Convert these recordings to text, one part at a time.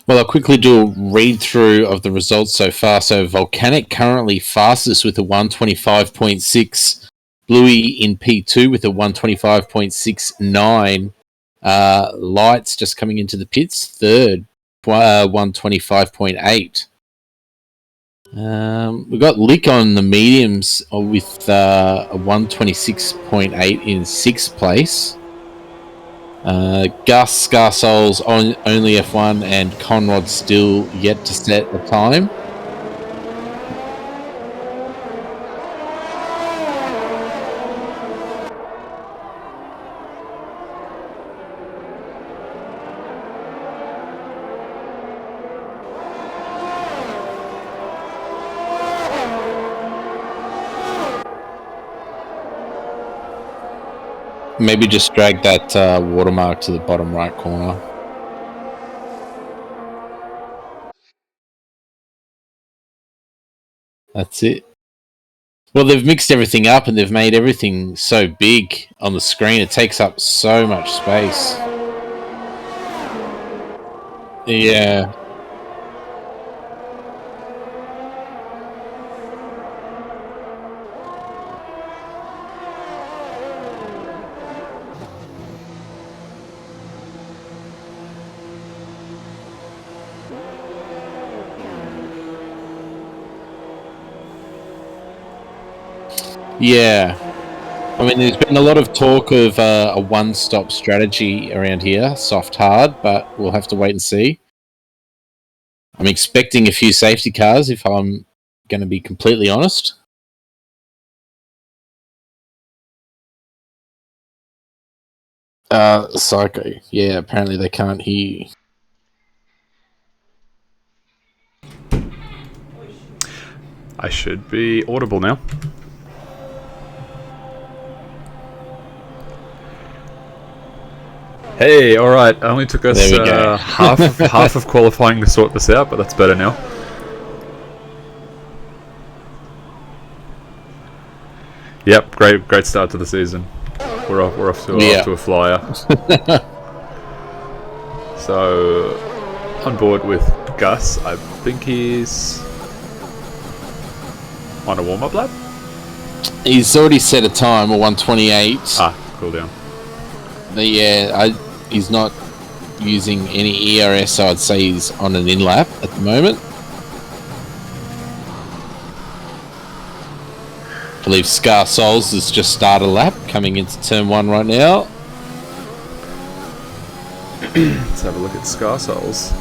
Well, I'll quickly do a read through of the results so far. So, Volcanic currently fastest with a 125.6. Bluey in P2 with a 125.69. Lights just coming into the pits, third, 125.8. We've got Lick on the mediums with a 126.8 in sixth place. Gus Scarsoul's only F1 and Conrod still yet to set a time. Maybe just drag that watermark to the bottom right corner. That's it. Well, they've mixed everything up and they've made everything so big on the screen. It takes up so much space. Yeah. Yeah. I mean, there's been a lot of talk of a one-stop strategy around here, soft-hard, but we'll have to wait and see. I'm expecting a few safety cars, if I'm going to be completely honest. Psycho. Yeah, apparently they can't hear you. I should be audible now. Hey, alright, it only took us half of qualifying to sort this out, but that's better now. Yep, great start to the season. We're off to a flyer. So, on board with Gus, I think he's on a warm-up lap? He's already set a time, a 128. Cool down. He's not using any ERS, so I'd say he's on an in-lap at the moment. I believe Scar Souls has just started a lap, coming into turn 1 right now. Let's have a look at Scar Souls.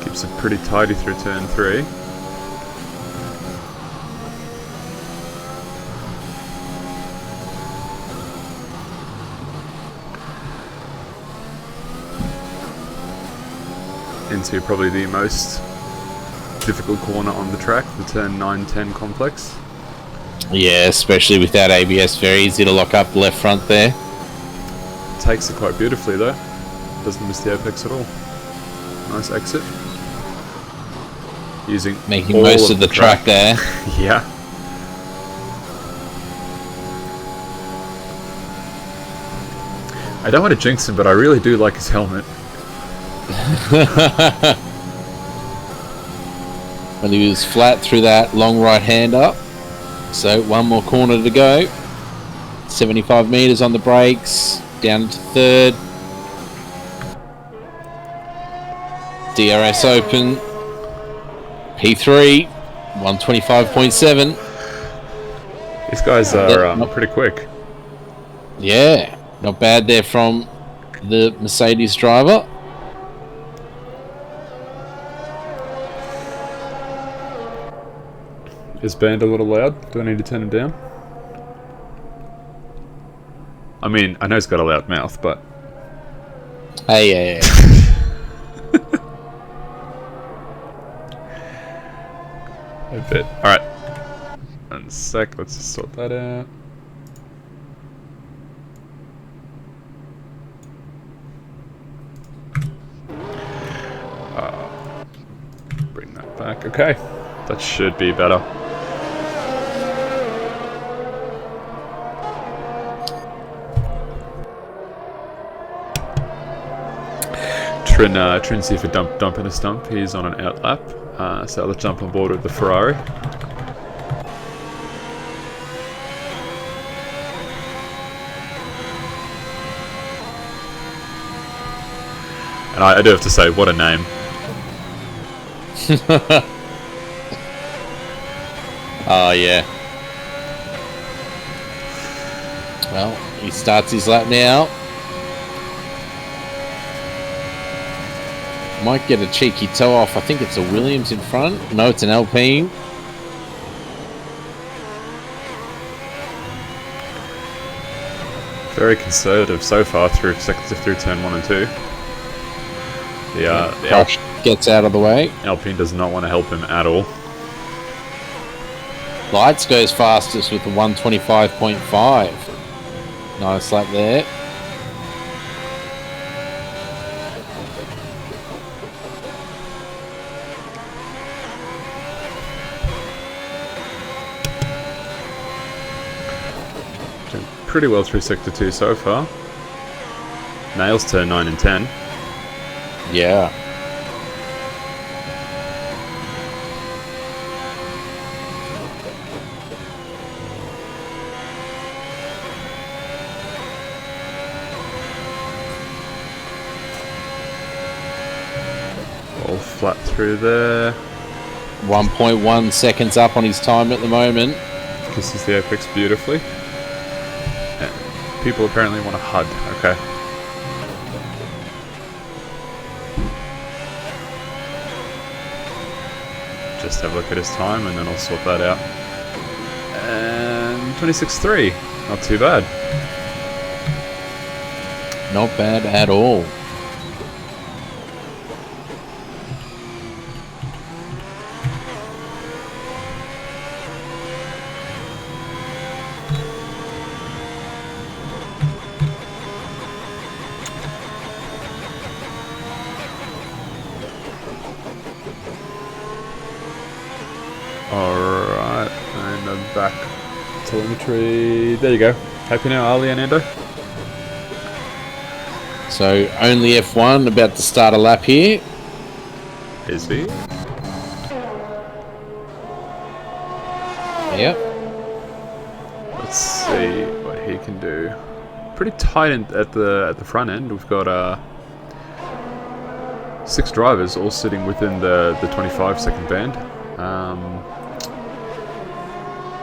Keeps it pretty tidy through turn 3. Into probably the most difficult corner on the track, the turn 9-10 complex. Yeah, especially without ABS, very easy to lock up left front there. Takes it quite beautifully though. Doesn't miss the apex at all. Nice exit. Making most of the track there. Yeah. I don't want to jinx him, but I really do like his helmet. Well, he was flat through that long right hand up. So one more corner to go. 75 metres on the brakes. Down into third. DRS open. P3. 125.7. These guys are pretty quick. Yeah. Not bad there from the Mercedes driver. Is Band a little loud? Do I need to turn him down? I mean, I know he's got a loud mouth, but... Hey, yeah. A bit. Alright. One sec, let's just sort that out. Bring that back. Okay. That should be better. Trin see for dumping a stump. He's on an out lap. So let's jump on board with the Ferrari. And I do have to say, what a name. Oh, yeah. Well, he starts his lap now. Might get a cheeky toe off. I think it's a Williams in front. No, it's an Alpine. Very conservative so far through turn 1 and 2. The Crush gets out of the way. Alpine does not want to help him at all. Lights goes fastest with the 125.5. Nice lap there. Doing pretty well through sector 2 so far. Nails turn 9 and 10. Yeah. All flat through there. 1.1 seconds up on his time at the moment. Kisses the apex beautifully. And people apparently want a HUD. Okay. Just have a look at his time and then I'll sort that out. And 26.3. Not too bad. Not bad at all. Alright, and the back telemetry. There you go. Happy now, Ali and Endo? So only F1 about to start a lap here. Is he? Yep. Let's see what he can do. Pretty tight at the front end. We've got 6 drivers all sitting within the 25 second band.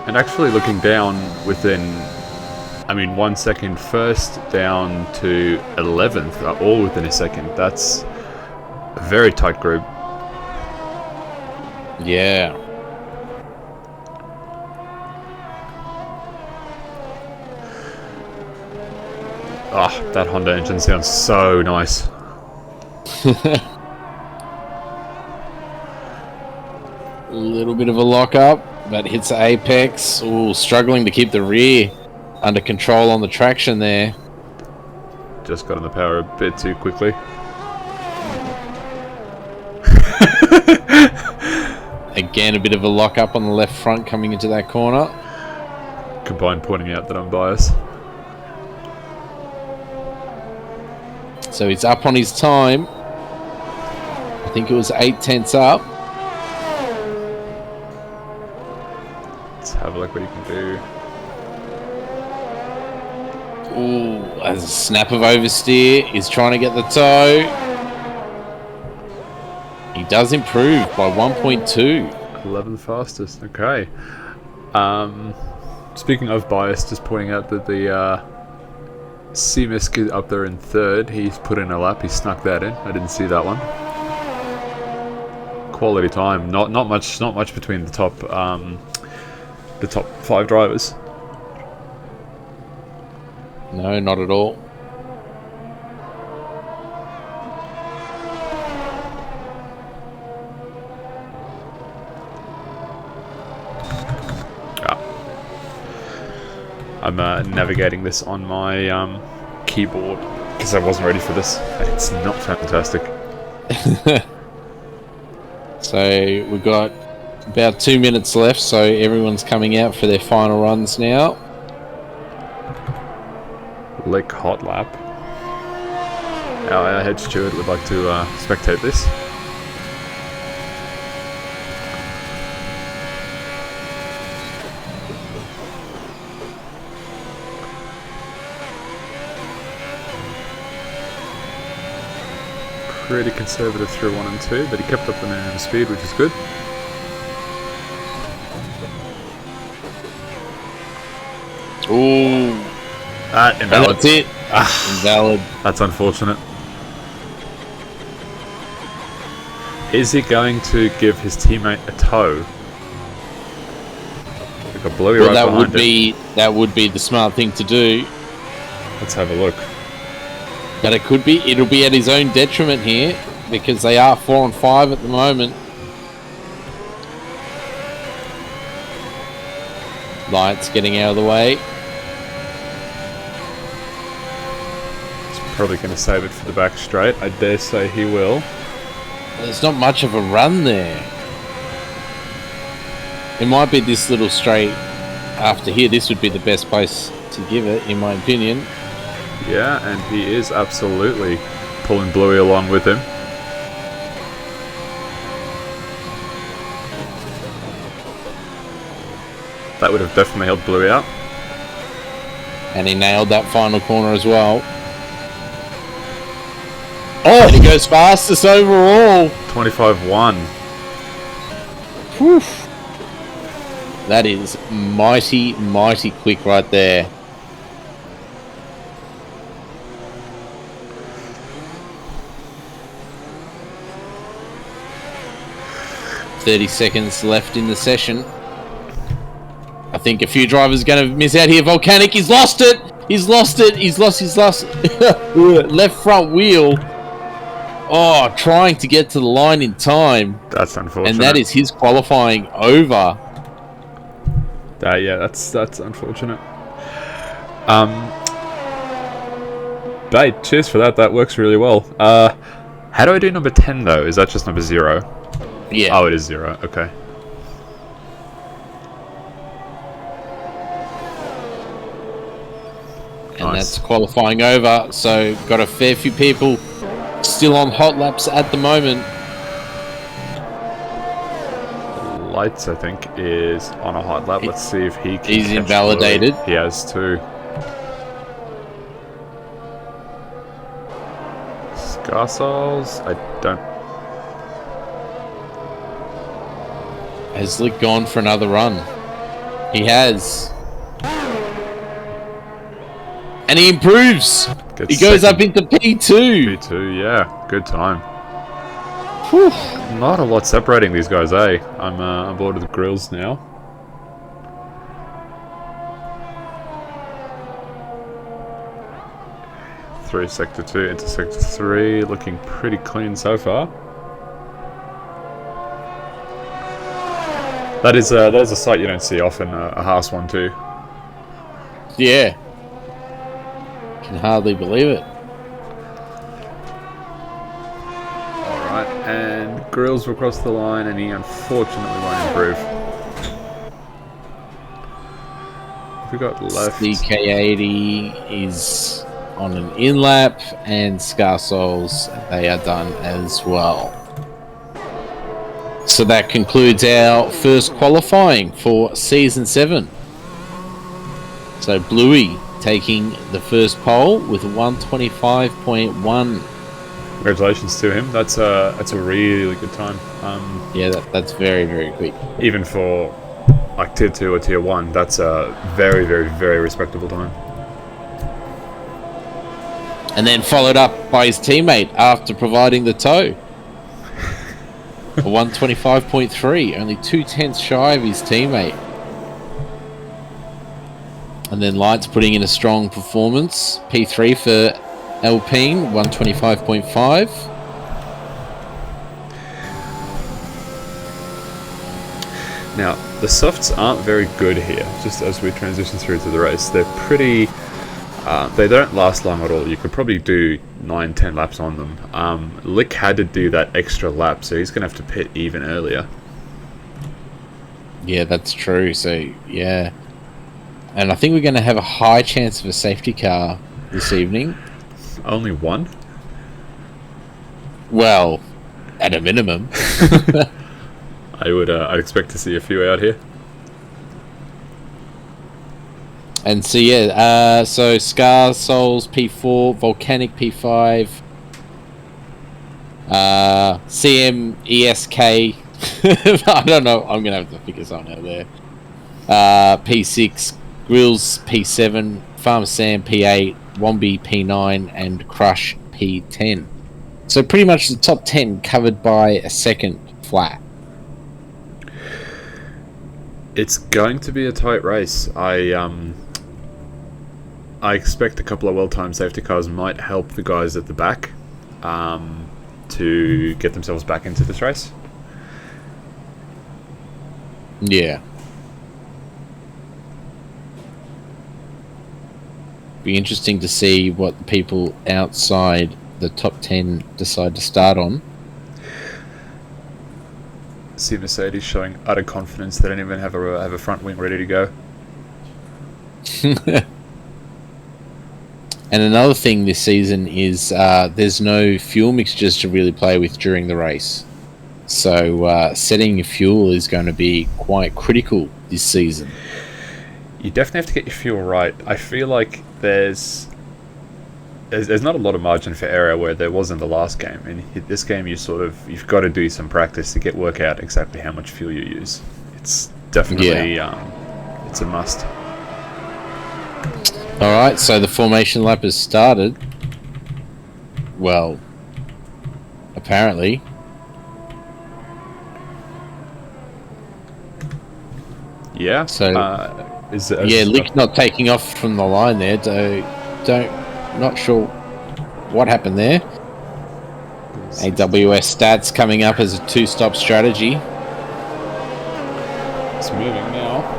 And actually looking down within, I mean, 1 second first down to 11th are all within a second. That's a very tight group. Yeah. Ah, that Honda engine sounds so nice. A little bit of a lock up, but hits the apex. Ooh, struggling to keep the rear under control on the traction there. Just got on the power a bit too quickly. Again, a bit of a lock up on the left front coming into that corner. Combined pointing out that I'm biased. So he's up on his time. I think it was 8 tenths up. Let's have a look what he can do. Ooh, as a snap of oversteer. He's trying to get the toe. He does improve by 1.2. 11th fastest. Okay. Speaking of bias, just pointing out that the Seamisk up there in third. He's put in a lap. He snuck that in. I didn't see that one. Quality time. Not much between the top 5 drivers. No, not at all. I'm navigating this on my keyboard because I wasn't ready for this. It's not fantastic. So we've got about 2 minutes left, so everyone's coming out for their final runs now. Lick hot lap. Our head steward would like to spectate this. Pretty conservative through 1 and 2, but he kept up the minimum speed, which is good. Ooh. Invalid. And that's it. Invalid. That's unfortunate. Is he going to give his teammate a tow? We've got Bluey right behind him. That would be the smart thing to do. Let's have a look. But it'll be at his own detriment here, because they are 4 and 5 at the moment. Lights getting out of the way. He's probably going to save it for the back straight. I dare say he will. There's not much of a run there. It might be this little straight after here. This would be the best place to give it, in my opinion. Yeah, and he is absolutely pulling Bluey along with him. That would have definitely helped Bluey out. And he nailed that final corner as well. Oh, he goes fastest overall. 25-1. Whew. That is mighty, mighty quick right there. .30 seconds left in the session. I think a few drivers are going to miss out here. Volcanic, he's lost it. He's lost it. He's lost his left front wheel. Oh, trying to get to the line in time. That's unfortunate. And that is his qualifying over. Yeah, that's unfortunate. Babe, cheers for that. That works really well. How do I do number 10 though? Is that just number 0? Yeah. Oh, it is 0. Okay. And that's qualifying over. So got a fair few people still on hot laps at the moment. Lights, I think, is on a hot lap. Let's see if he can. He's invalidated. He has too. Scarsouls, I don't. Has Lick gone for another run? He has. And he improves. He goes up into P2. P2, yeah. Good time. Whew. Not a lot separating these guys, eh? I'm aboard with the grills now. Through sector 2 into sector 3, looking pretty clean so far. That is a sight you don't see often. A Haas 1-2. Yeah. Can hardly believe it. Alright, and Grills will cross the line, and he unfortunately won't improve. We got left. CK80 is on an in lap, and Scarsouls, they are done as well. So that concludes our first qualifying for Season 7. So Bluey taking the first pole with 125.1. Congratulations to him. That's a really good time. Yeah, that's very, very quick. Even for like tier 2 or tier 1, that's a very, very, very respectable time. And then followed up by his teammate after providing the tow. A 125.3, only 2/10 shy of his teammate. And then Lights putting in a strong performance. P3 for Alpine, 125.5. Now, the softs aren't very good here, just as we transition through to the race. They're pretty... they don't last long at all. You could probably do 9-10 laps on them. Lick had to do that extra lap, so he's going to have to pit even earlier. Yeah, that's true. So, yeah. And I think we're going to have a high chance of a safety car this evening. Only one? Well, at a minimum. I'd expect to see a few out here. And so, yeah, so Scars, Souls, P4, Volcanic, P5, CM, ESK, I don't know, I'm going to have to figure something out there. P6, Grills, P7, Farmer Sam, P8, Wombi, P9, and Crush, P10. So pretty much the top 10 covered by a second flat. It's going to be a tight race. I expect a couple of well-timed safety cars might help the guys at the back to get themselves back into this race. Yeah. Be interesting to see what the people outside the top 10 decide to start on. See Mercedes showing utter confidence they don't even have a front wing ready to go. And another thing this season is there's no fuel mixtures to really play with during the race. So setting your fuel is going to be quite critical this season. You definitely have to get your fuel right. I feel like there's not a lot of margin for error where there was in the last game. In this game, you've got to do some practice to work out exactly how much fuel you use. It's definitely it's a must. All right, so the formation lap has started. Well, apparently. Yeah. So Lick not taking off from the line there. Not sure what happened there. AWS stats coming up as a 2-stop strategy. It's moving now.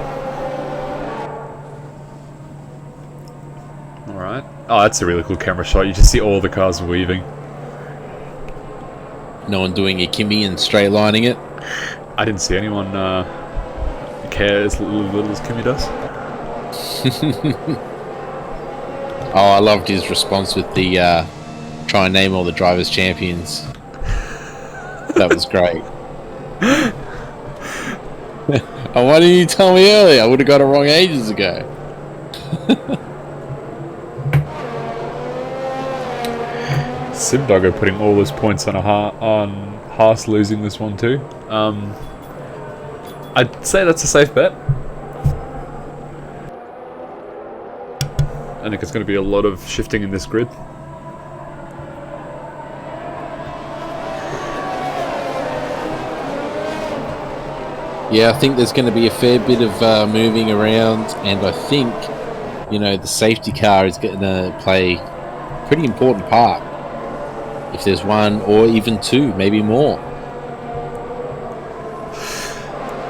Alright. Oh, that's a really cool camera shot. You just see all the cars weaving. No one doing a Kimmy and straight lining it. I didn't see anyone care as little as Kimmy does. Oh, I loved his response with the try and name all the drivers champions. That was great. Oh, why didn't you tell me earlier? I would have got it wrong ages ago. Simdoggo putting all his points on Haas losing this one too. I'd say that's a safe bet. I think it's going to be a lot of shifting in this grid. Yeah, I think there's going to be a fair bit of moving around, and I think, the safety car is going to play a pretty important part. If there's one or even two, maybe more.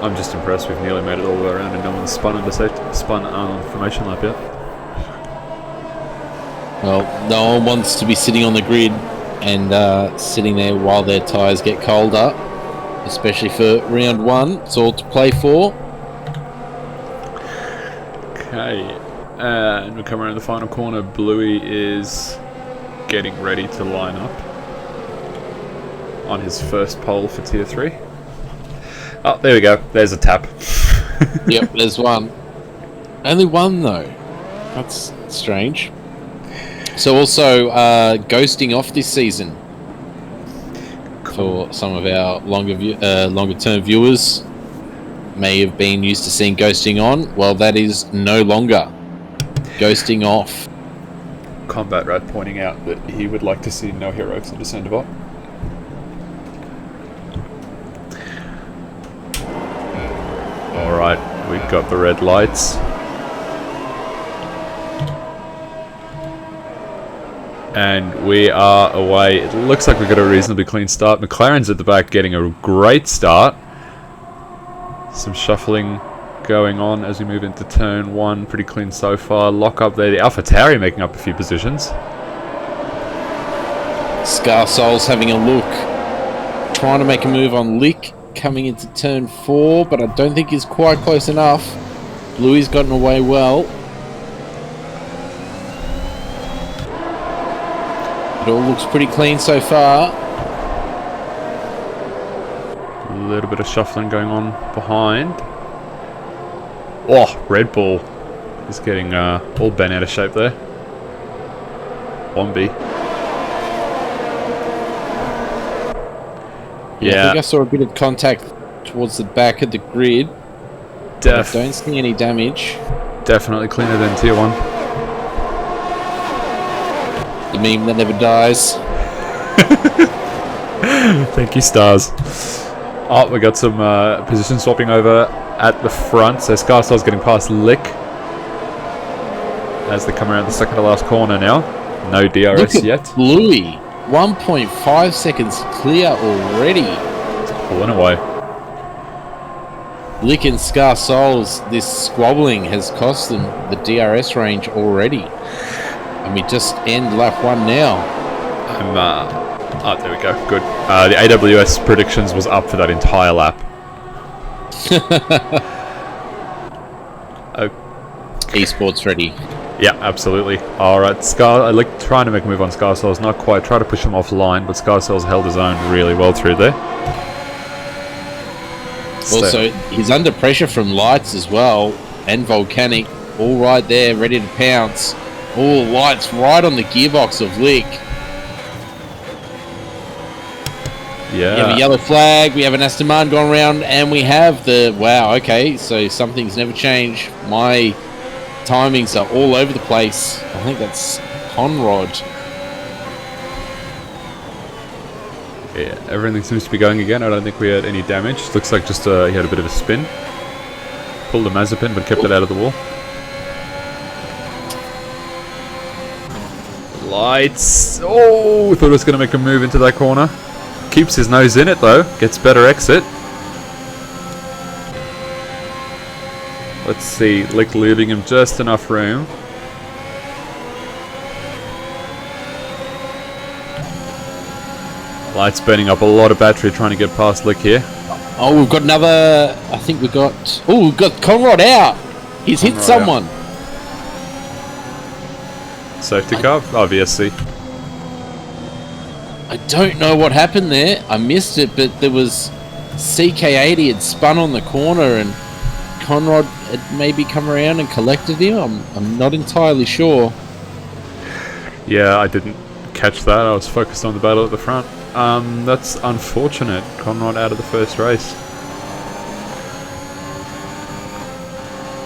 I'm just impressed we've nearly made it all the way around and no one's spun on formation lap yet. Well, no one wants to be sitting on the grid and sitting there while their tyres get colder, especially for round one. It's all to play for. Okay, and we come around the final corner. Bluey is getting ready to line up on his first pole for Tier 3. Oh, there we go. There's a tap. Yep, there's one. Only one, though. That's strange. So also ghosting off this season for some of our longer term viewers may have been used to seeing ghosting on. Well, that is no longer ghosting off. Combat Rat pointing out that he would like to see no heroics in Descent of Op. Alright, we've got the red lights. And we are away. It looks like we've got a reasonably clean start. McLaren's at the back getting a great start. Some shuffling going on as we move into turn 1. Pretty clean so far. Lock up there. The AlphaTauri making up a few positions. Scarsoul's having a look. Trying to make a move on Lick coming into turn 4, but I don't think he's quite close enough. Bluey's gotten away well. It all looks pretty clean so far. A little bit of shuffling going on behind. Oh, Red Bull is getting all bent out of shape there. Wombi. Yeah, I think I saw a bit of contact towards the back of the grid. I don't see any damage. Definitely cleaner than Tier 1. The meme that never dies. Thank you, stars. Oh, we got some position swapping over at the front. So Scarsoul's getting past Lick as they come around the second to last corner now. No DRS yet. Bluey, 1.5 seconds clear already. It's pulling away. Lick and Scarsoul's, this squabbling has cost them the DRS range already. And we just end lap 1 now. Oh, there we go. Good. The AWS predictions was up for that entire lap. Esports ready. Yeah, absolutely. Alright, Lick trying to make a move on Scarsoul's, not quite. Try to push him offline, but Scarsoul's held his own really well through there. Also, he's under pressure from Lights as well, and Volcanic, all right there, ready to pounce. Oh, Lights right on the gearbox of Lick. Yeah. We have a yellow flag, we have an Aston Martin going around, and we have the... Wow, okay, so something's never changed. My timings are all over the place. I think that's Conrod. Yeah, everything seems to be going again. I don't think we had any damage. Looks like just he had a bit of a spin. Pulled a Mazepin, but kept it out of the wall. Lights. Oh, thought it was going to make a move into that corner. Keeps his nose in it though. Gets better exit. Let's see. Lick leaving him just enough room. Lights burning up a lot of battery trying to get past Lick here. Oh, we've got another... I think we've got... Oh, we've got Conrad out. He's hit someone. Safety car? Oh, VSC. I don't know what happened there. I missed it, but there was... CK80 had spun on the corner and Conrad had maybe come around and collected him. I'm not entirely sure. Yeah, I didn't catch that. I was focused on the battle at the front. That's unfortunate. Conrad out of the first race.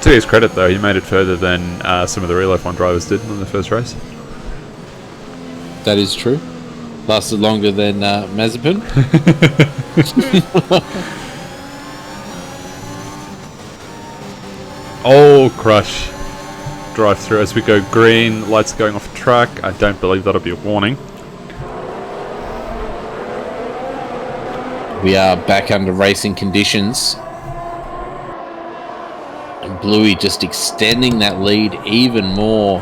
To his credit though, he made it further than some of the real F1 drivers did in the first race. That is true. Lasted longer than Mazepin. Oh, crush. Drive through as we go green. Lights are going off track. I don't believe that'll be a warning. We are back under racing conditions. And Bluey just extending that lead even more.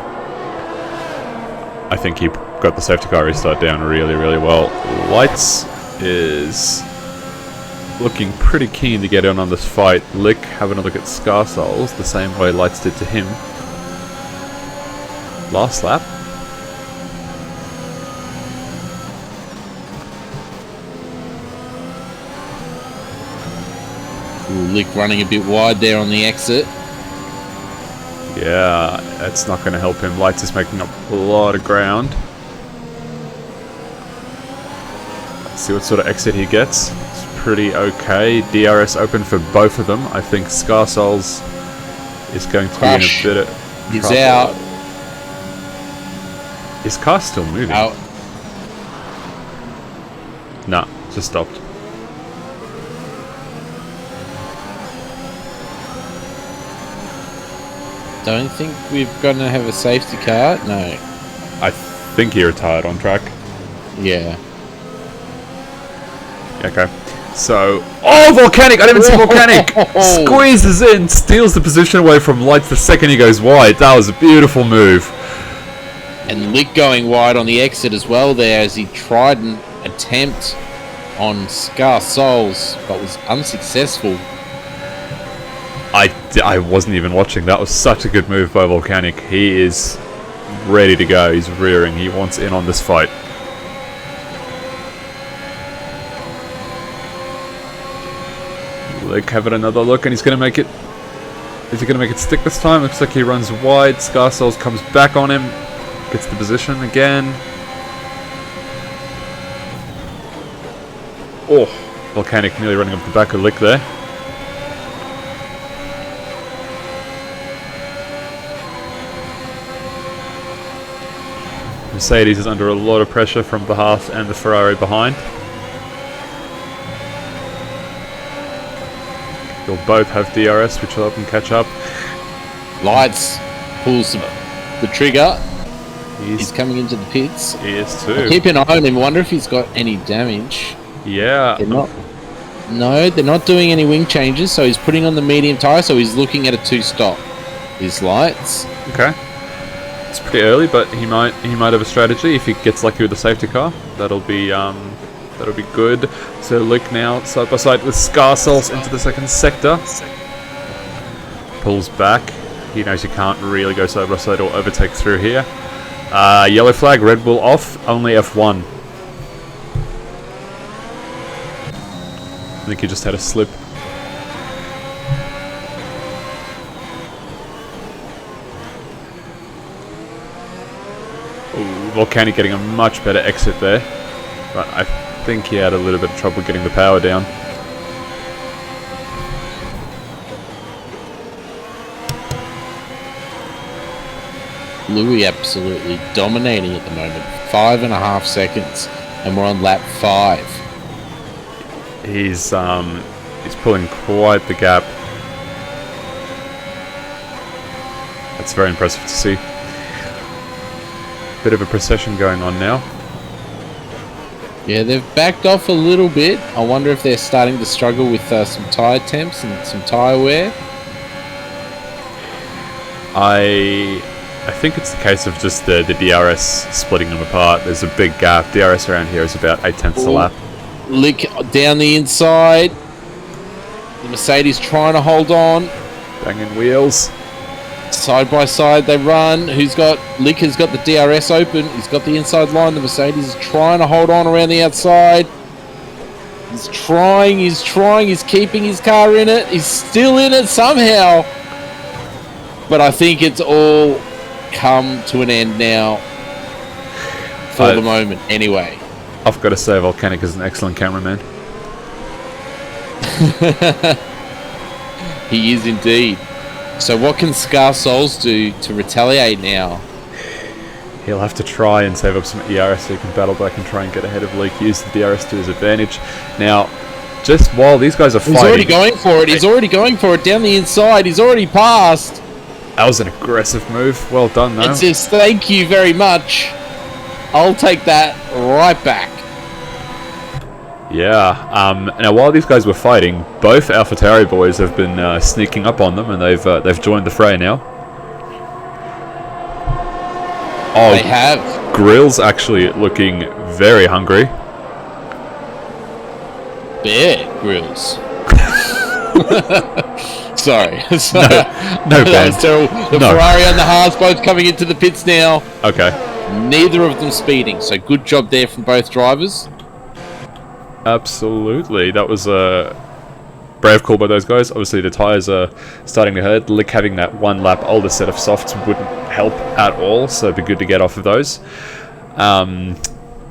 I think he got the safety car restart down really, really well. Lights is looking pretty keen to get in on this fight. Lick having a look at Scarsoul's the same way Lights did to him last lap. Ooh, Lick running a bit wide there on the exit. Yeah, that's not going to help him. Lights is making up a lot of ground. Let's see what sort of exit he gets. It's pretty okay. DRS open for both of them. I think Scarsoul's is going to be in a bit of trouble. He's out. His car's still moving. Oh, Nah, just stopped. don't think we're going to have a safety car. No. I think he retired on track. Yeah. Okay. So, oh, Volcanic! I didn't even see Volcanic! Squeezes in, steals the position away from Lights the second he goes wide. That was a beautiful move. And Lick going wide on the exit as well there as he tried an attempt on Scar Souls, but was unsuccessful. I wasn't even watching. That was such a good move by Volcanic. He is ready to go. He's rearing. He wants in on this fight. Lick having another look, and he's going to make it. Is he going to make it stick this time? Looks like he runs wide. Scar Souls comes back on him. Gets the position again. Oh, Volcanic nearly running up the back of Lick there. Mercedes is under a lot of pressure from the Haas and the Ferrari behind. They'll both have DRS, which will help them catch up. Lights pulls the trigger. He's coming into the pits. He is too. I'll keep an eye on him. Wonder if he's got any damage. Yeah. They're not. No, they're not doing any wing changes. So he's putting on the medium tire. So he's looking at a 2-stop. His Lights. Okay. It's pretty early, but he might have a strategy if he gets lucky with the safety car. That'll be good. So Lick now side by side with Scar Souls into the second sector. Pulls back. He knows he can't really go side by side or overtake through here. Yellow flag, Red Bull off, only F1. I think he just had a slip. Ooh, Volcanic getting a much better exit there. But I think he had a little bit of trouble getting the power down. Louis absolutely dominating at the moment. 5.5 seconds. And we're on lap 5. He's pulling quite the gap. That's very impressive to see. Bit of a procession going on now. Yeah, they've backed off a little bit. I wonder if they're starting to struggle with some tyre temps and some tyre wear. I think it's the case of just the DRS splitting them apart. There's a big gap. DRS around here is about 0.8 a lap. Lick down the inside. The Mercedes trying to hold on. Banging wheels. Side by side they run. Lick has got the DRS open. He's got the inside line. The Mercedes is trying to hold on around the outside. He's keeping his car in it. He's still in it somehow. But I think it's all come to an end now. For the moment, anyway. I've got to say, Volcanic is an excellent cameraman. He is indeed. So what can Scar Souls do to retaliate now? He'll have to try and save up some ERS so he can battle back and try and get ahead of Leak. Use the DRS to his advantage. Now, just while these guys are fighting... He's already going for it. He's already going for it down the inside. He's already passed. That was an aggressive move. Well done, though. It says, thank you very much. I'll take that right back. Yeah. Now, while these guys were fighting, both AlphaTauri boys have been sneaking up on them, and they've joined the fray now. Oh, they have. Grill's actually looking very hungry. Bear Grills. Sorry. No, that was terrible. The Ferrari and the Haas both coming into the pits now. Okay. Neither of them speeding, so good job there from both drivers. Absolutely. That was a brave call by those guys. Obviously, the tyres are starting to hurt. Lick having that one lap older set of softs wouldn't help at all, so it'd be good to get off of those.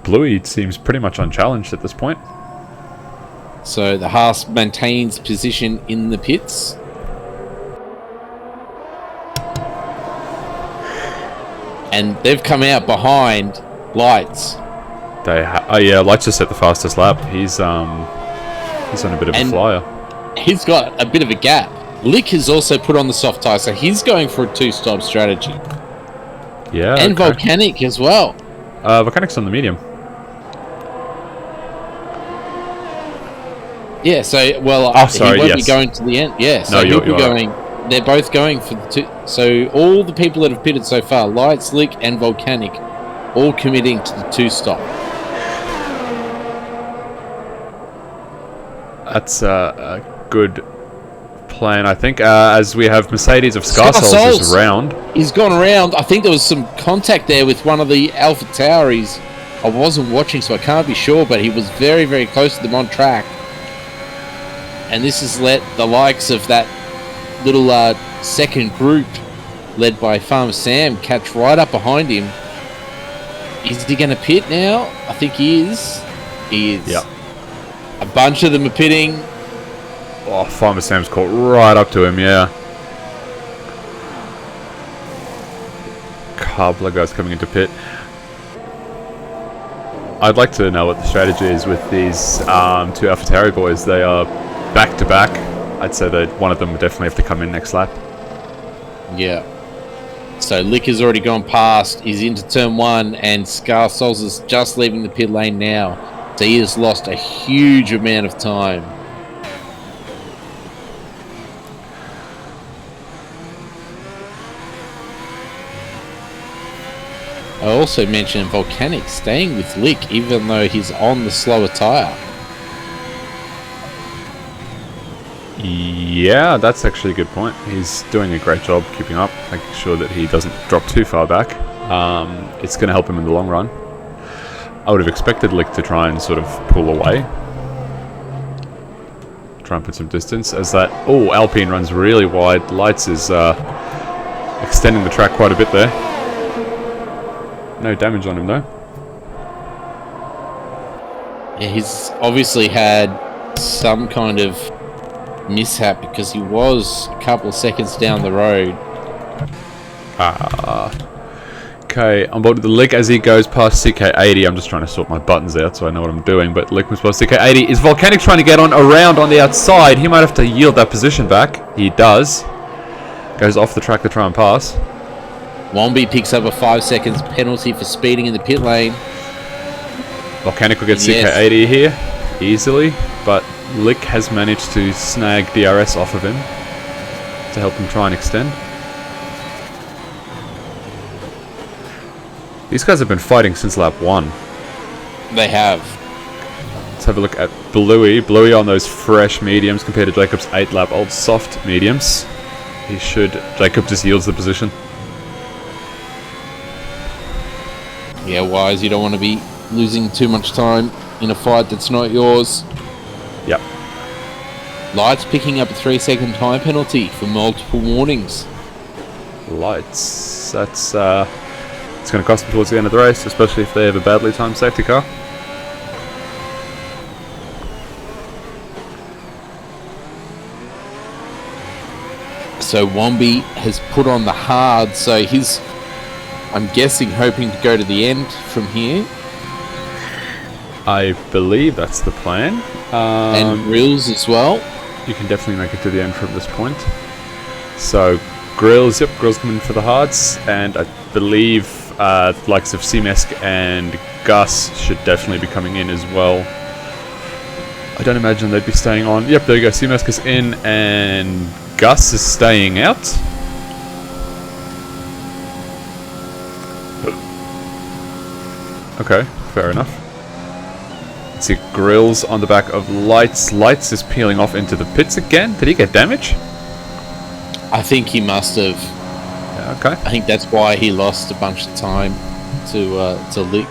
Bluey seems pretty much unchallenged at this point. So the Haas maintains position in the pits. and they've come out behind Lights. Oh yeah, Lights just set the fastest lap. He's on a bit of a flyer. He's got a bit of a gap. Lick has also put on the soft tyre, so he's going for a 2-stop strategy. Yeah, and Volcanic as well. Volcanic's on the medium. Yeah, so, well, he won't be going to the end. Yeah, so he'll be going... Right. They're both going for the 2... So, all the people that have pitted so far, Lights, Lick, and Volcanic, all committing to the 2-stop. That's a good plan, I think, as we have Mercedes of Scarsouls is around. He's gone around. I think there was some contact there with one of the Alpha Tauris. I wasn't watching, so I can't be sure, but he was very, very close to them on track. And this has let the likes of that little second group, led by Farmer Sam, catch right up behind him. Is he going to pit now? I think he is. He is. Yep. A bunch of them are pitting. Oh, Farmer Sam's caught right up to him, yeah. Couple of guys coming into pit. I'd like to know what the strategy is with these two AlphaTauri boys. They are back-to-back. I'd say that one of them would definitely have to come in next lap. Yeah. So Lick has already gone past. He's into turn 1, and Scarsouls is just leaving the pit lane now. So he has lost a huge amount of time. I also mentioned Volcanic staying with Lick even though he's on the slower tyre. Yeah, that's actually a good point. He's doing a great job keeping up, making sure that he doesn't drop too far back. It's going to help him in the long run. I would have expected Lick to try and sort of pull away. Try and put some distance as that... Oh, Alpine runs really wide. Lights is extending the track quite a bit there. No damage on him though. Yeah, he's obviously had some kind of mishap because he was a couple of seconds down the road. Okay, on board with the Lick as he goes past CK80. I'm just trying to sort my buttons out so I know what I'm doing, but Lick was past CK80. Is Volcanic trying to get on around on the outside? He might have to yield that position back. He does. Goes off the track to try and pass. Wombi picks up a 5 seconds penalty for speeding in the pit lane. Volcanic will get CK80 here easily, but Lick has managed to snag DRS off of him to help him try and extend. These guys have been fighting since lap 1. They have. Let's have a look at Bluey. Bluey on those fresh mediums compared to Jacob's 8-lap old soft mediums. Jacob just yields the position. Yeah, Wise, you don't want to be losing too much time in a fight that's not yours. Yep. Lights picking up a 3-second time penalty for multiple warnings. Lights. That's it's going to cost them towards the end of the race, especially if they have a badly timed safety car. So Wombi has put on the hard, so he's, I'm guessing, hoping to go to the end from here. I believe that's the plan. And Grills as well. You can definitely make it to the end from this point. So Grills, yep, Grills coming for the hards, and I believe the likes of Seamesk and Gus should definitely be coming in as well. I don't imagine they'd be staying on. Yep, there you go. Seamesk is in, and Gus is staying out. Okay, fair enough. Let's see, Grills on the back of Lights. Lights is peeling off into the pits again. Did he get damage? I think he must have. Yeah, okay. I think that's why he lost a bunch of time to Lick.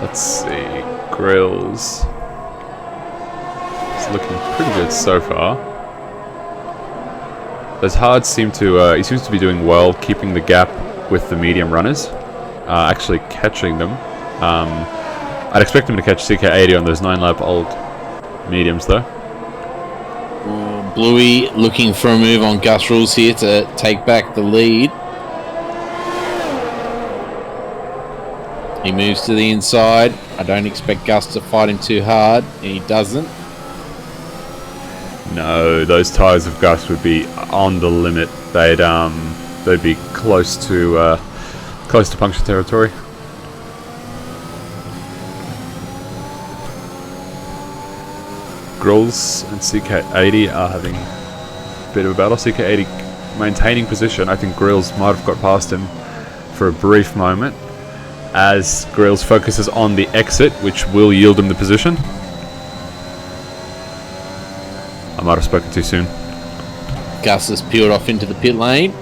Let's see, Grills. It's looking pretty good so far. Those hards seem to, he seems to be doing well, keeping the gap with the medium runners. Actually catching them. I'd expect him to catch CK80 on those 9-lap old mediums though. Bluey looking for a move on Gus Rules here to take back the lead. He moves to the inside. I don't expect Gus to fight him too hard, and he doesn't. No, those tyres of Gus would be on the limit. They'd be close to puncture territory. Grills and CK80 are having a bit of a battle. CK80 maintaining position. I think Grills might have got past him for a brief moment as Grills focuses on the exit, which will yield him the position. I might have spoken too soon. Gus has peeled off into the pit lane.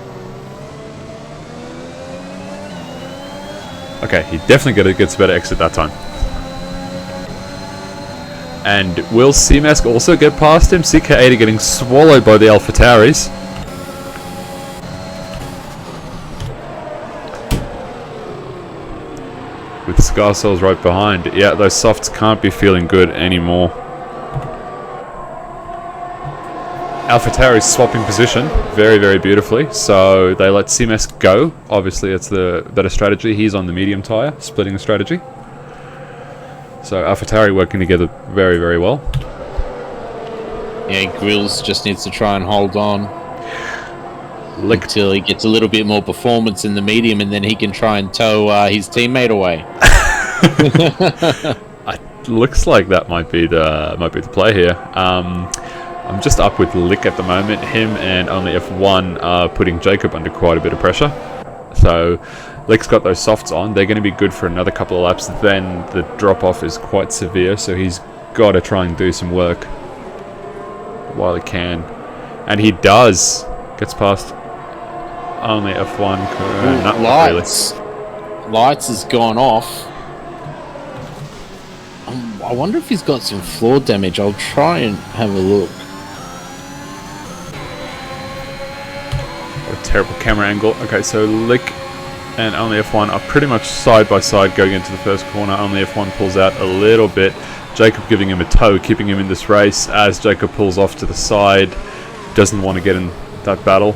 Okay, he definitely gets a better exit that time. And will C-Mask also get past him? CK80 getting swallowed by the AlphaTauris. With Scar Cells right behind. Yeah, those softs can't be feeling good anymore. AlphaTauris swapping position very, very beautifully. So they let C-Mask go. Obviously, it's the better strategy. He's on the medium tyre, splitting the strategy. So AlphaTauri working together very, very well. Yeah, Grills just needs to try and hold on until he gets a little bit more performance in the medium, and then he can try and tow his teammate away. Looks like that might be the play here. I'm just up with Lick at the moment. Him and only F1 are putting Jacob under quite a bit of pressure. So Lick's got those softs on. They're going to be good for another couple of laps. Then the drop-off is quite severe, so he's got to try and do some work while he can. And he does. Gets past only F1. Not Lights. Really. Lights has gone off. I wonder if he's got some floor damage. I'll try and have a look. What a terrible camera angle. Okay, so Lick and only F1 are pretty much side by side going into the first corner. Only F1 pulls out a little bit. Jacob giving him a tow, keeping him in this race as Jacob pulls off to the side. Doesn't want to get in that battle.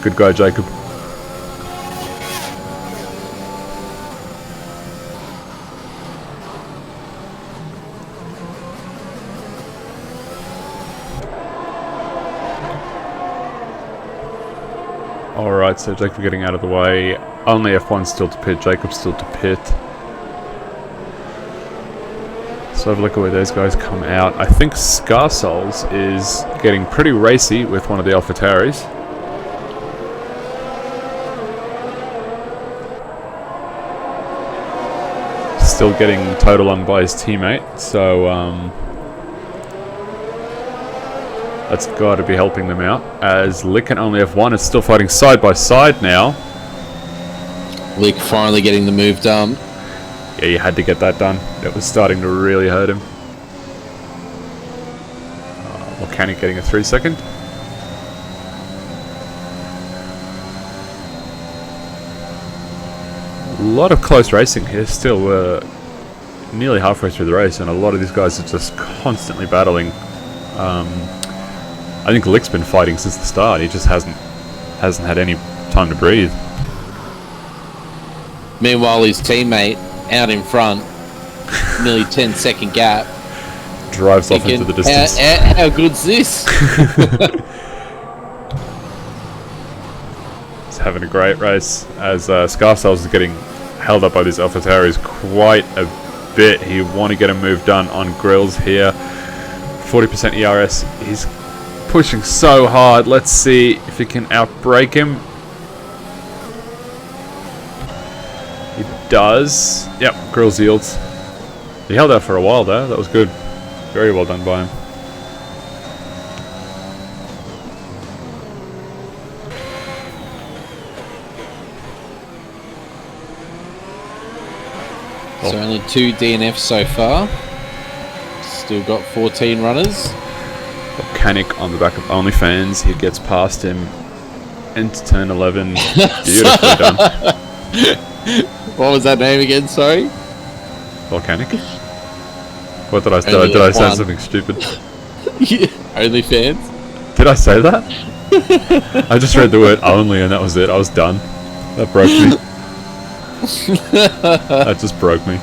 Good guy, Jacob. Alright, so Jacob getting out of the way. Only F1 still to pit, Jacob still to pit. So have a look at where those guys come out. I think Scar Souls is getting pretty racy with one of the AlphaTauris. Still getting towed along by his teammate, so that's got to be helping them out. As Lick and only F1 is still fighting side by side now. Lick finally getting the move done. Yeah, you had to get that done. It was starting to really hurt him. Volcanic getting a 3-second. A lot of close racing here. Still, we're nearly halfway through the race, and a lot of these guys are just constantly battling. I think Lick's been fighting since the start. He just hasn't had any time to breathe. Meanwhile, his teammate out in front, nearly 10-second gap. Drives off into the distance. How good's this? He's having a great race as Scar Cells is getting held up by these AlphaTauris quite a bit. He want to get a move done on Grills here. 40% ERS. He's pushing so hard. Let's see if he can outbrake him. He does. Yep, Grills yields. He held out for a while there. That was good. Very well done by him. So only 2 DNFs so far. Still got 14 runners. Volcanic on the back of OnlyFans. He gets past him into turn 11. Beautifully done. What was that name again? Sorry. Volcanic. What did I say? Only Did I say F1. something stupid? Yeah. Only fans. Did I say that? I just read the word only and that was it. I was done. That broke me. That just broke me.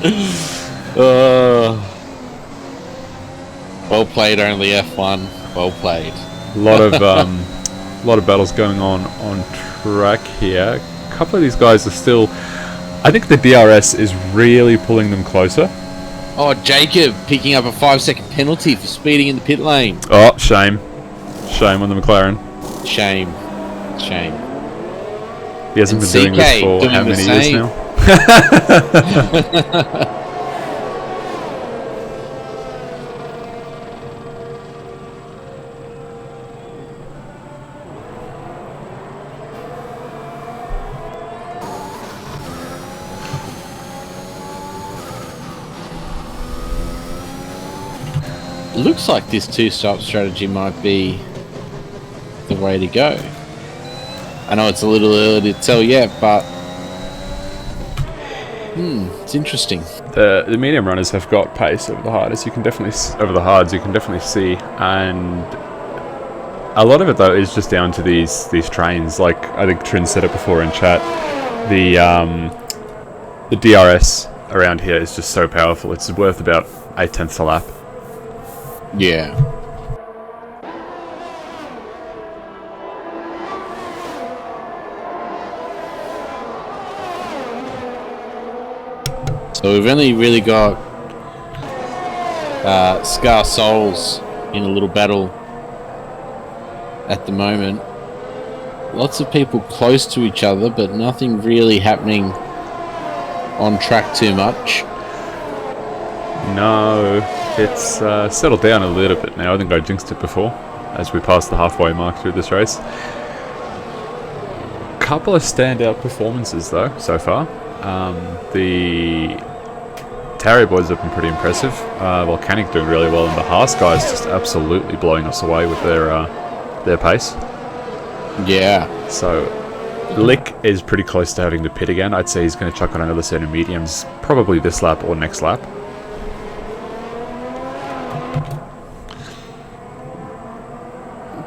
Well played, only F1. Well played. A lot of battles going on track here. A couple of these guys are still. I think the DRS is really pulling them closer. Oh, Jacob picking up a 5-second penalty for speeding in the pit lane. Oh, shame. Shame on the McLaren. Shame. Shame. He hasn't been doing this for how many years now? Looks like this two-stop strategy might be the way to go. I know it's a little early to tell yet, but it's interesting. The medium runners have got pace over the hards. You can definitely see, and a lot of it though is just down to these trains. Like I think Trin said it before in chat, the DRS around here is just so powerful. It's worth about 0.8 a lap. Yeah. So we've only really got Scar Souls in a little battle at the moment. Lots of people close to each other, but nothing really happening on track too much. No, it's settled down a little bit now. I think I jinxed it before as we passed the halfway mark through this race. Couple of standout performances though so far. The Tarry boys have been pretty impressive. Volcanic doing really well, and the Haas guys just absolutely blowing us away with their pace. Yeah. So Lick is pretty close to having to pit again. I'd say he's going to chuck on another set of mediums, probably this lap or next lap.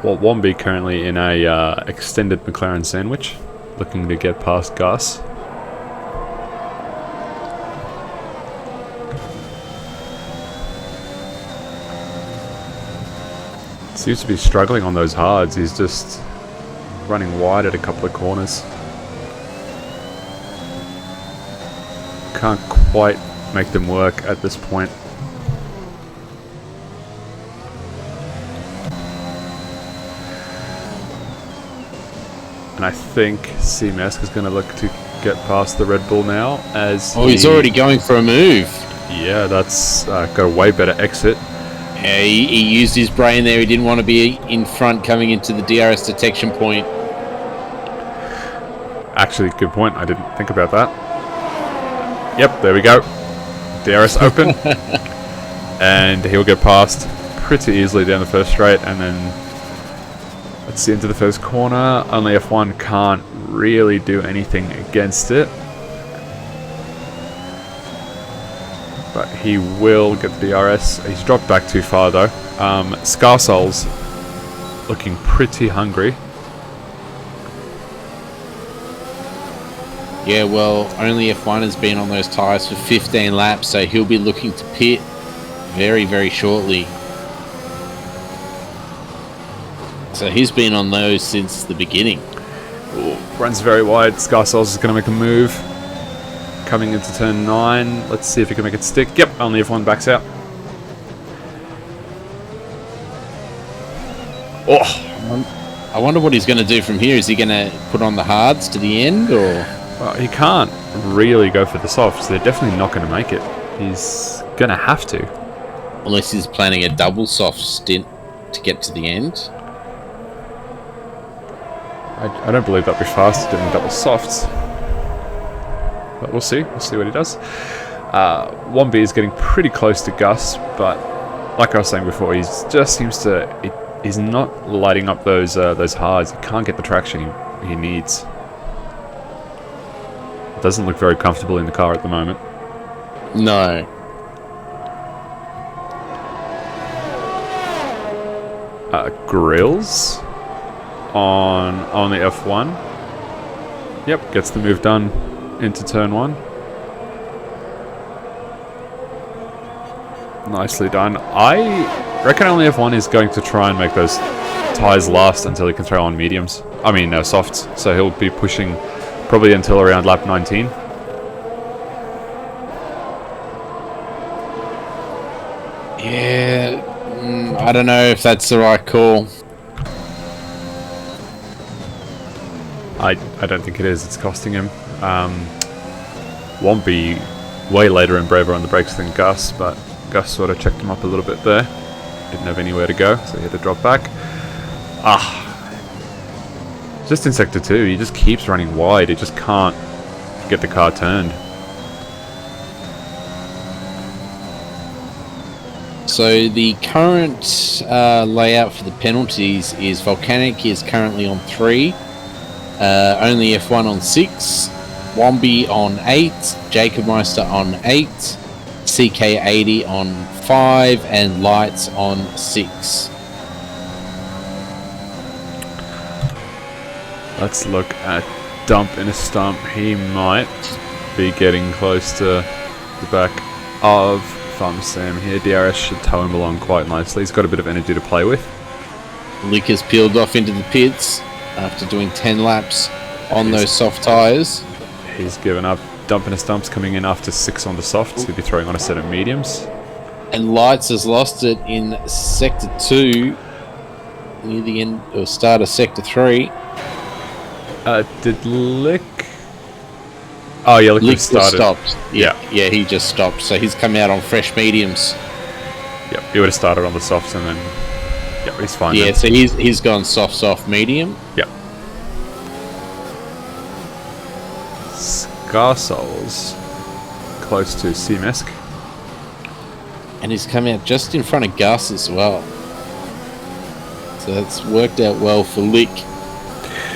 Well, Wombi currently in a extended McLaren sandwich, looking to get past Gus. Seems to be struggling on those hards. He's just running wide at a couple of corners. Can't quite make them work at this point. And I think CMS is going to look to get past the Red Bull now as he's already going for a move. Yeah, that's got a way better exit. Yeah, he used his brain there. He didn't want to be in front coming into the DRS detection point. Actually, good point. I didn't think about that. Yep, there we go. DRS open. And he'll get past pretty easily down the first straight. And then let's see into the first corner. Only F1 can't really do anything against it. But he will get the DRS. He's dropped back too far though. Scarsoul's looking pretty hungry. Yeah, well, only F1 has been on those tyres for 15 laps, so he'll be looking to pit very, very shortly. So he's been on those since the beginning. Ooh, runs very wide. Scarsouls is going to make a move. Coming into turn 9. Let's see if he can make it stick. Yep, only F1 backs out. Oh! I wonder what he's going to do from here. Is he going to put on the hards to the end, or...? Well, he can't really go for the softs. They're definitely not going to make it. He's going to have to. Unless he's planning a double soft stint to get to the end. I don't believe that'd be fast doing double softs. But we'll see. We'll see what he does. Wombi is getting pretty close to Gus, but like I was saying before, he just seems to... He's not lighting up those hards. He can't get the traction he needs. Doesn't look very comfortable in the car at the moment. No. Grills on the F1. Yep, gets the move done into turn 1. Nicely done. I reckon only F1 is going to try and make those tyres last until he can throw on mediums. I mean, softs. So he'll be pushing probably until around lap 19. Yeah, I don't know if that's the right call. I don't think it is. It's costing him. Won't be way later and braver on the brakes than Gus, but Gus sort of checked him up a little bit there. Didn't have anywhere to go, so he had to drop back. Just in Sector 2, he just keeps running wide. He just can't get the car turned. So the current layout for the penalties is Volcanic is currently on 3, only F1 on 6, Wombi on 8, Jacob Meister on 8, CK80 on 5, and Lights on 6. Let's look at Dump in a Stump. He might be getting close to the back of Farmer Sam here. DRS should tow him along quite nicely. He's got a bit of energy to play with. Lick has peeled off into the pits after doing 10 laps on those soft tyres. He's given up. Dump in a Stump's coming in after 6 on the softs. He'll be throwing on a set of mediums. And Lights has lost it in Sector 2, near the end or start of Sector 3. Did Lick... Oh yeah, Lick started. Stopped. Yeah, he just stopped. So he's come out on fresh mediums. Yep, he would have started on the softs and then... Yep, he's fine. Yeah, then. so he's gone soft, medium. Yep. Scarsouls close to Seamesk. And he's come out just in front of Gus as well. So that's worked out well for Lick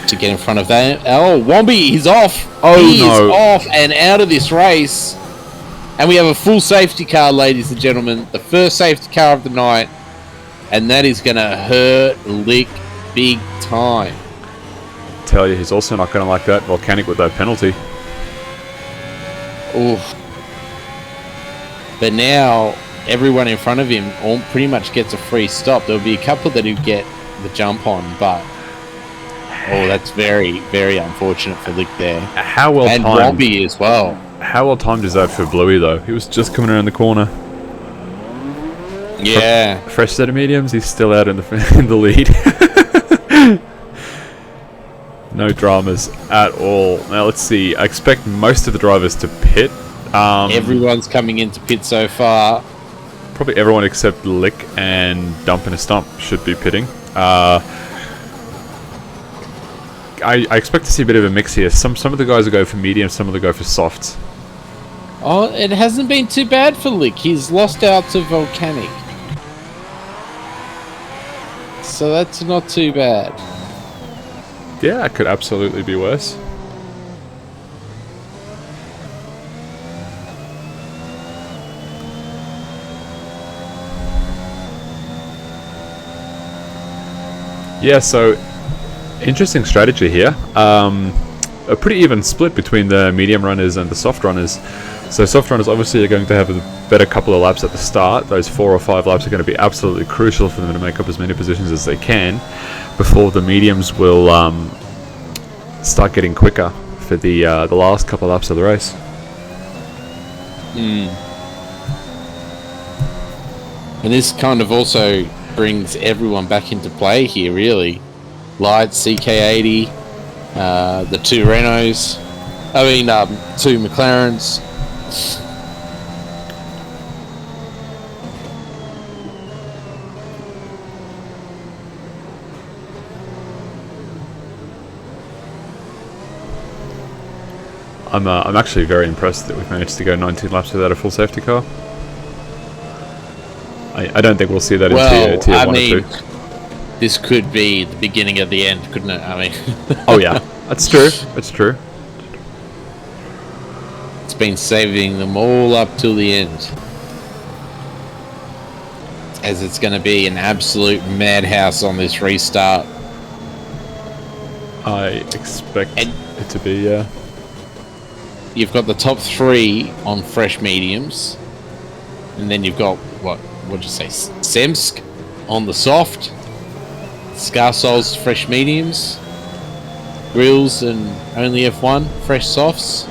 to get in front of that. Oh, Wombi, he's off. He is off and out of this race. And we have a full safety car, ladies and gentlemen. The first safety car of the night. And that is going to hurt Lick big time. Tell you, he's also not going to like that Volcanic with that penalty. Oof. But now, everyone in front of him all pretty much gets a free stop. There'll be a couple that who get the jump on, but... Oh, that's very, very unfortunate for Lick there. How well and timed. And Robbie as well. How well timed is that for Bluey, though? He was just coming around the corner. Yeah. Fresh set of mediums, he's still out in the lead. No dramas at all. Now, let's see. I expect most of the drivers to pit. Everyone's coming into pit so far. Probably everyone except Lick and Dump in a Stump should be pitting. I expect to see a bit of a mix here. Some of the guys will go for medium, some of them go for softs. Oh, it hasn't been too bad for Lick. He's lost out to Volcanic. So that's not too bad. Yeah, it could absolutely be worse. Yeah, so interesting strategy here. A pretty even split between the medium runners and the soft runners. So soft runners obviously are going to have a better couple of laps at the start. Those 4 or 5 laps are going to be absolutely crucial for them to make up as many positions as they can before the mediums will start getting quicker for the last couple of laps of the race. And this kind of also brings everyone back into play here, really. Lights, CK80, the 2 Renaults, 2 McLarens. I'm actually very impressed that we've managed to go 19 laps without a full safety car. I don't think we'll see that in tier 1 or 2. This could be the beginning of the end, couldn't it? Oh yeah, that's true. That's true. It's been saving them all up till the end. as it's going to be an absolute madhouse on this restart. I expect it to be, yeah. You've got the top 3 on fresh mediums, and then you've got what'd you say, Semsk on the soft, Scarsoul's fresh mediums, Grills and Only F1 fresh softs.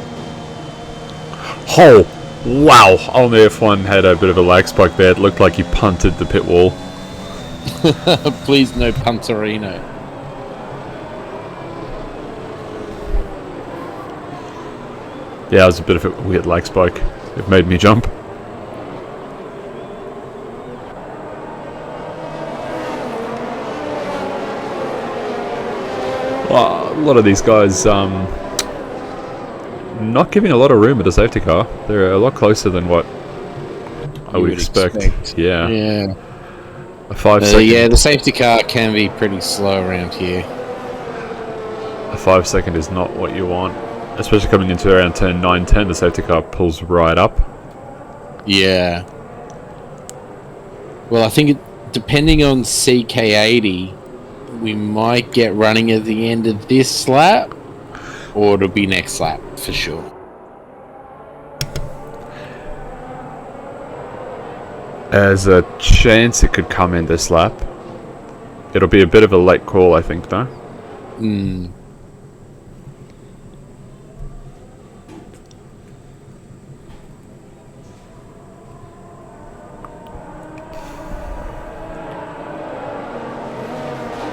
Oh, wow! Only F1 had a bit of a lag spike there. It looked like he punted the pit wall. Please no punterino. Yeah, it was a bit of a weird lag spike. It made me jump. Well, a lot of these guys not giving a lot of room at a safety car. They're a lot closer than what I would expect. Yeah. Yeah. A 5 second. Yeah, the safety car can be pretty slow around here. A 5 second is not what you want. Especially coming into around turn 9-10, the safety car pulls right up. Yeah. Well, I think depending on CK80, we might get running at the end of this lap, or it'll be next lap for sure. There's a chance it could come in this lap. It'll be a bit of a late call, I think, though.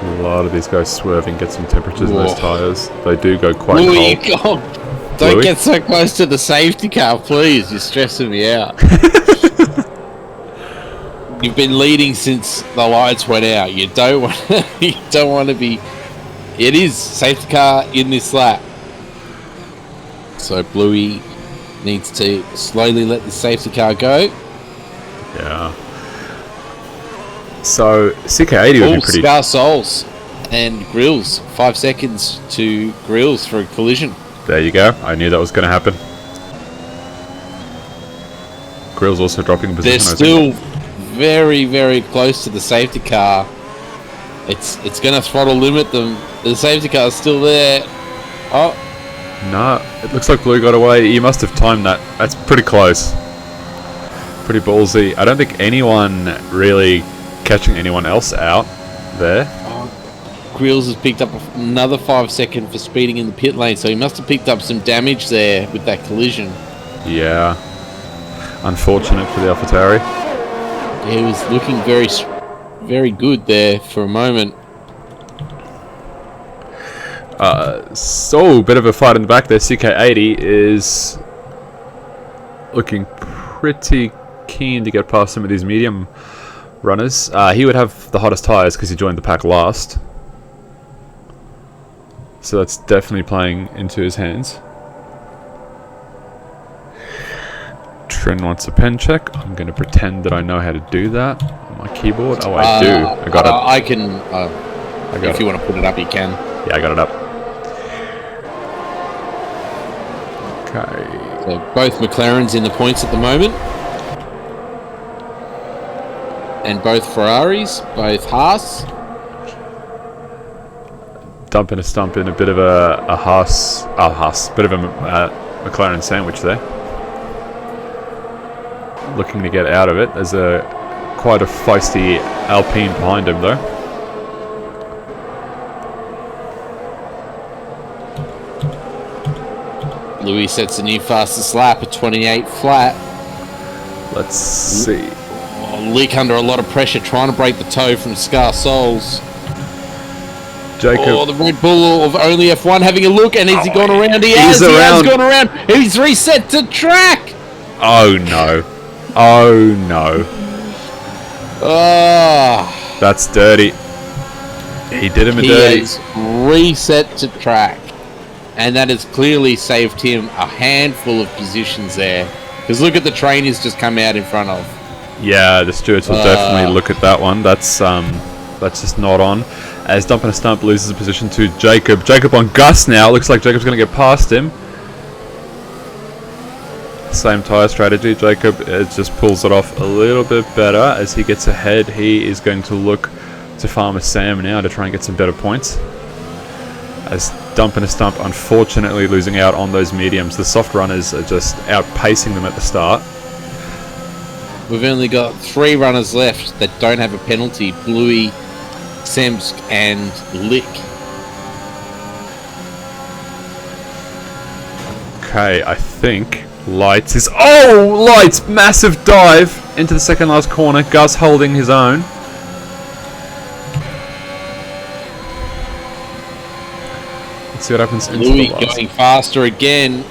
A lot of these guys swerving, get some temperatures in those tyres. They do go quite cold. Don't Louis? get so close to the safety car, please. You're stressing me out. You've been leading since the lights went out. You don't want to be. It is safety car in this lap. So Bluey needs to slowly let the safety car go. Yeah. So CK80 would be pretty. Scar Souls and Grills. 5 seconds to Grills for a collision. There you go. I knew that was going to happen. Grills also dropping position. They're still very, very close to the safety car. It's going to throttle limit them. The safety car is still there. Oh. Nah, it looks like Blue got away. He must have timed that. That's pretty close. Pretty ballsy. I don't think anyone really catching anyone else out there. Grills has picked up another 5 seconds for speeding in the pit lane, so he must have picked up some damage there with that collision. Yeah. Unfortunate for the AlphaTauri. Yeah, he was looking very, very good there for a moment. So, bit of a fight in the back there. CK80 is looking pretty keen to get past some of these medium runners. He would have the hottest tyres because he joined the pack last. So that's definitely playing into his hands. Trin wants a pen check. I'm going to pretend that I know how to do that on my keyboard. Oh, I do. I got it. I can. I got if you want to put it up, you can. Yeah, I got it up. Okay. So both McLarens in the points at the moment. And both Ferraris, both Haas. Dump and a stump in a bit of a Haas. Bit of a McLaren sandwich there. Looking to get out of it. There's quite a feisty Alpine behind him though. Louis sets a new fastest lap at 28 flat. Let's see. Leak under a lot of pressure, trying to break the toe from Scar Souls. Jacob. Oh, the Red Bull of Only F1 having a look, and has he gone around? He has gone around. He's reset to track. Oh no. Oh no. Oh. That's dirty. He did him a dirty. He has reset to track. And that has clearly saved him a handful of positions there. Because look at the train he's just come out in front of. Yeah, the stewards will definitely look at that one. That's just not on. As Dump and a Stump loses a position to Jacob. Jacob on Gus now. Looks like Jacob's going to get past him. Same tyre strategy. Jacob just pulls it off a little bit better as he gets ahead. He is going to look to Farmer Sam now to try and get some better points. As Dump and a Stump unfortunately losing out on those mediums. The soft runners are just outpacing them at the start. We've only got 3 runners left that don't have a penalty. Bluey, Semsk and Lick. Okay, I think Lights is... Oh! Lights! Massive dive into the second last corner. Gus holding his own. Let's see what happens into Bluey the last. going faster again.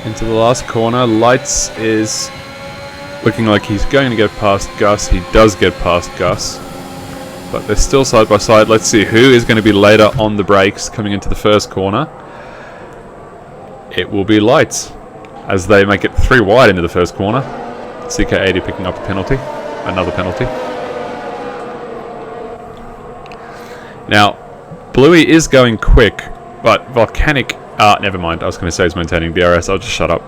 Into the last corner. Lights is looking like he's going to get past Gus. He does get past Gus. But they're still side by side. Let's see who is going to be later on the brakes coming into the first corner. It will be Lights as they make it 3 wide into the first corner. CK80 picking up a penalty. Another penalty. Now, Bluey is going quick, but Volcanic... never mind. I was going to say he's maintaining DRS. I'll just shut up.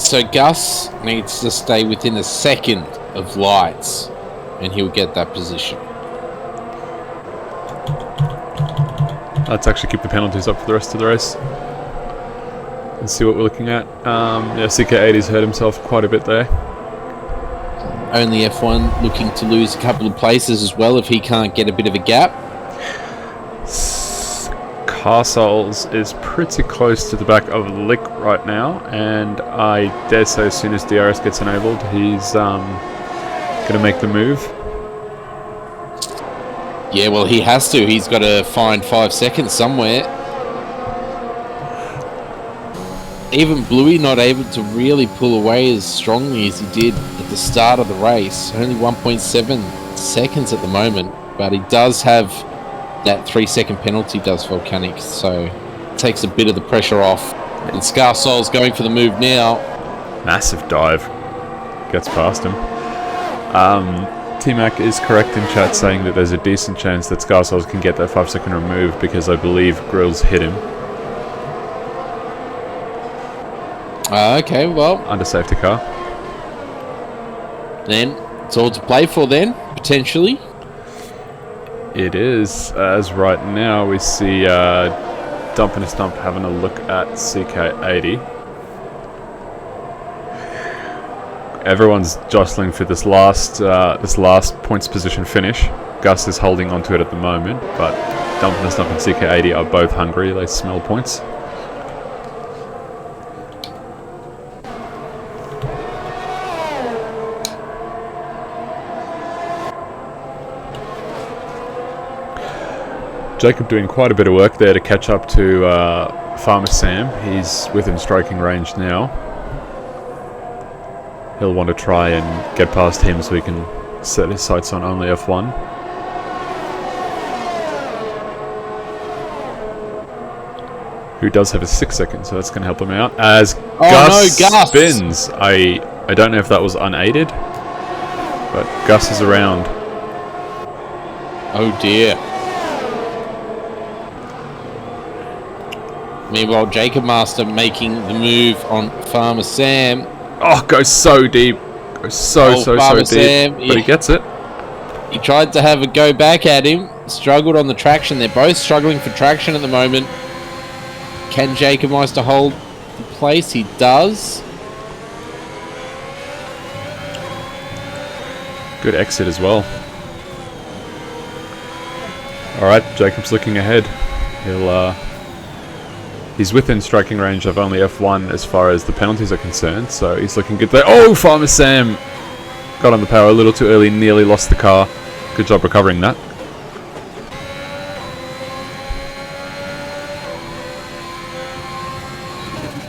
So Gus needs to stay within a second of Lights, and he'll get that position. Let's actually keep the penalties up for the rest of the race. And see what we're looking at. Yeah, CK80's hurt himself quite a bit there. Only F1 looking to lose a couple of places as well if he can't get a bit of a gap. Carsouls is pretty close to the back of Lick right now, and I dare say as soon as DRS gets enabled, he's going to make the move. Yeah, well, he has to. He's got to find 5 seconds somewhere. Even Bluey not able to really pull away as strongly as he did at the start of the race. Only 1.7 seconds at the moment, but he does have that 3-second penalty, does Volcanic, so it takes a bit of the pressure off. And Scarsoul's going for the move now. Massive dive. Gets past him. T-Mac is correct in chat saying that there's a decent chance that Scarsouls can get that 5-second remove because I believe Grills hit him. Okay, well, Under safety car. then it's all to play for then, potentially. It is, as right now we see Dump and a Stump having a look at CK80. Everyone's jostling for this last points position finish. Gus is holding onto it at the moment, but Dump and a Stump and CK80 are both hungry. They smell points. Jacob doing quite a bit of work there to catch up to Farmer Sam. He's within striking range now. He'll want to try and get past him so he can set his sights on only F1. Who does have a 6 second, so that's going to help him out. As Gus spins. I don't know if that was unaided, but Gus is around. Oh dear. Meanwhile, Jacob Master making the move on Farmer Sam. Oh, goes so deep. Goes so deep. Sam, but he gets it. He tried to have a go back at him. Struggled on the traction. They're both struggling for traction at the moment. Can Jacob Meister hold the place? He does. Good exit as well. Alright, Jacob's looking ahead. He's within striking range of only F1 as far as the penalties are concerned, so he's looking good there. Oh, Farmer Sam got on the power a little too early, nearly lost the car. Good job recovering that.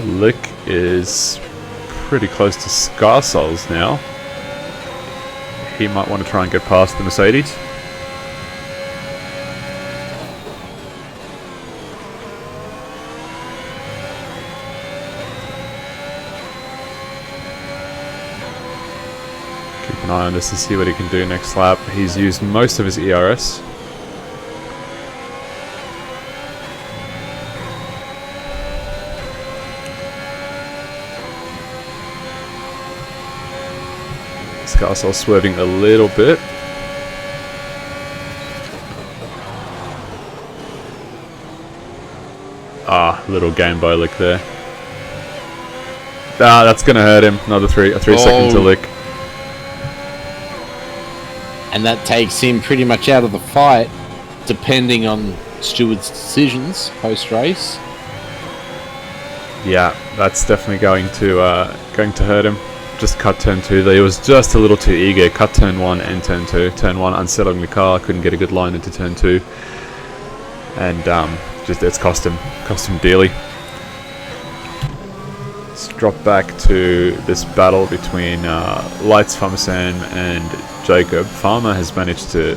Lick is pretty close to Scarsouls now. He might want to try and get past the Mercedes. an eye on this to see what he can do next lap. He's used most of his ERS. Scarsell swerving a little bit. Little game by Lick there. That's gonna hurt him. Another 3 seconds to Lick. And that takes him pretty much out of the fight, depending on Stewart's decisions post-race. Yeah, that's definitely going to hurt him. Just cut turn 2. He was just a little too eager. Cut turn 1 and turn 2. Turn 1 unsettling the car. Couldn't get a good line into turn 2, and it's cost him dearly. Let's drop back to this battle between Lights, Farmer Sam, and Jacob. Farmer has managed to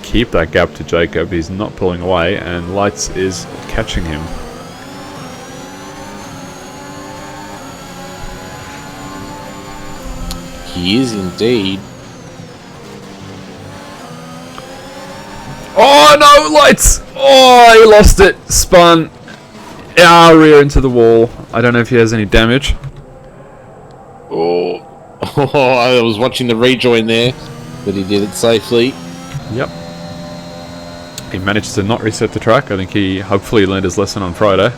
keep that gap to Jacob. He's not pulling away, and Lights is catching him. He is indeed. Oh no, Lights! Oh, he lost it. Spun. Rear into the wall. I don't know if he has any damage. Oh, I was watching the rejoin there, but he did it safely. Yep. He managed to not reset the track. I think he hopefully learned his lesson on Friday.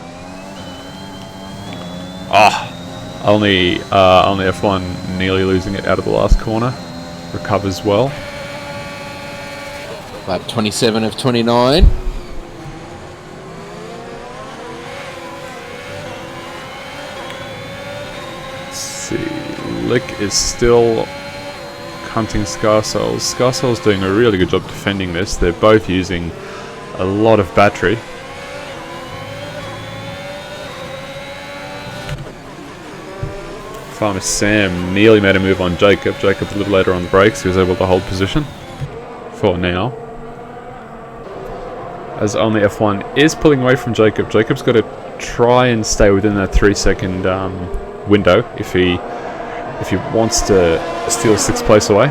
Only F1 nearly losing it out of the last corner. Recovers well. Lap 27 of 29. Let's see. Lick is still hunting Scarsell's. Scarsell's doing a really good job defending this. They're both using a lot of battery. Farmer Sam nearly made a move on Jacob. Jacob a little later on the brakes. He was able to hold position for now. As only F1 is pulling away from Jacob. Jacob's got to try and stay within that 3-second window if he wants to steal 6th place away.